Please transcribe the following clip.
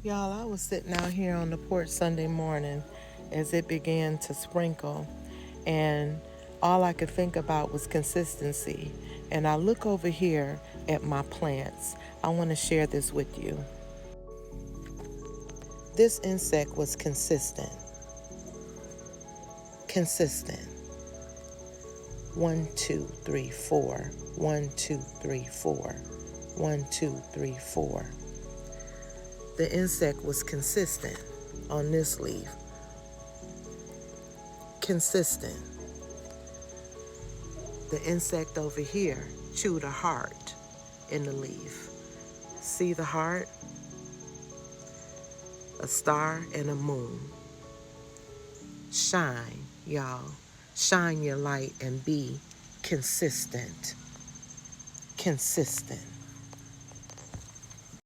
Y'all, I was sitting out here on the porch Sunday morning as it began to sprinkle, and all I could think about was consistency. And I look over here at my plants. I want to share this with you. This insect was consistent. Consistent. One, two, three, four. One, two, three, four. One, two, three, four. The insect was consistent on this leaf. Consistent. The insect over here chewed a heart in the leaf. See the heart? A star and a moon. Shine, y'all. Shine your light and be consistent. Consistent.